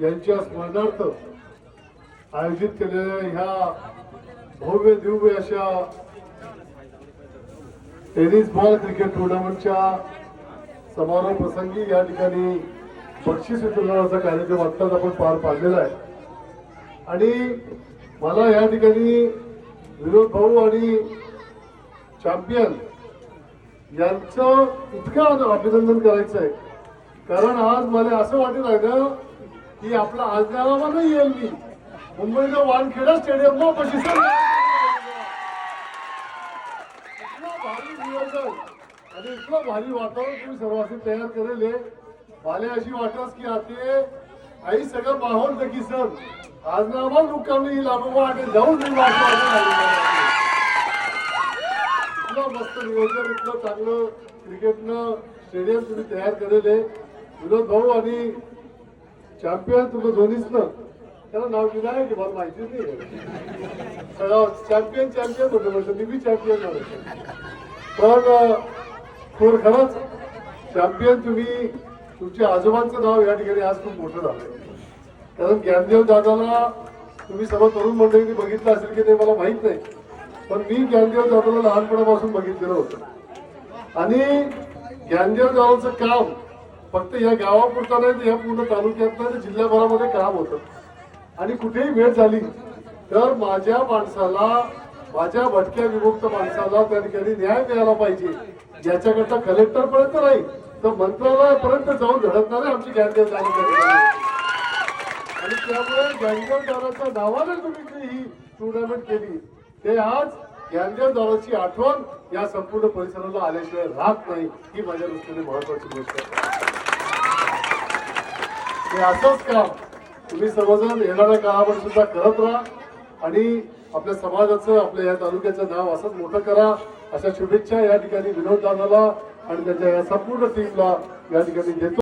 यांच्या स्मरणार्थ आयोजित केलेल्या ह्या भव्य दिव्य अशा टेनिस बॉल क्रिकेट टुर्नामेंटच्या समारोप प्रसंगी या ठिकाणी बक्षीस वितरणाचा कार्यक्रम आत्ताच आपण पार पाडलेला आहे। आणि मला या ठिकाणी विनोद भाऊ आणि चॅम्पियन यांचं इतकं अभिनंदन करायचं आहे, कारण आज मला असं वाटत आहे ना की आपला आज गावाला नाही येईल मी मुंबईच्या वानखेडा स्टेडियमला बक्षीस भारी नियोजन आणि इतकं भारी वातावरण तुम्ही सर्वांनी तयार केलेले। मला अशी वाटस की आते आई सगळं माहोल नक्की सर आज ना आम्हाला मुक्कामी लागोपाठ जाऊन मी इतकं मस्त नियोजन इतकं चांगलं क्रिकेटनं स्टेडियम तुम्ही तयार केलेले। विनोद भाऊ आणि चॅम्पियन तुम्ही दोन्हीच ना त्याला नाव दिलं आहे की मला माहिती नाही चॅम्पियन चॅम्पियन होतं म्हणजे मी चॅम्पियन पण खरंच चॅम्पियन तुम्ही तुमच्या आजोबांचं नाव या ठिकाणी आज खूप मोठं झालं, कारण ज्ञानदेव दादाला तुम्ही सर्व तरुण मंडळींनी बघितलं असेल की ते मला माहित नाही, पण मी ज्ञानदेव दादाला लहानपणापासून बघितलेलं होतं। आणि ज्ञानदेव दादाचं काम फक्त या गावापुरता नाही तर या पूर्ण तालुक्यात नाही तर जिल्ह्याभरामध्ये काम होतं। आणि कुठेही भेट झाली तर माझ्या माणसाला माझ्या भटक्या विमुक्त माणसाला त्या ठिकाणी न्याय मिळाला पाहिजे याच्याकरता कलेक्टर पर्यंत नाही तर मंत्रालयापर्यंत जाऊन धडकणारे आमची ज्ञानदेव दादा। आणि त्यामुळे ज्ञानदेव दादाच्या नावाने तुम्ही ही टुर्नामेंट केली ते आज ज्ञानदेव दादाची आठवण या संपूर्ण परिसराला आल्याशिवाय राहत नाही ही माझ्या दृष्टीने महत्वाची गोष्ट आहे। हे असंच काम तुम्ही सर्वजण येणाऱ्या काळामध्ये सुद्धा करत राहा आणि आपल्या समाजाचं आपल्या या तालुक्याचं नाव असंच मोठं करा अशा शुभेच्छा या ठिकाणी विनोद दादाला आणि त्याच्या या संपूर्ण टीमला या ठिकाणी देतो।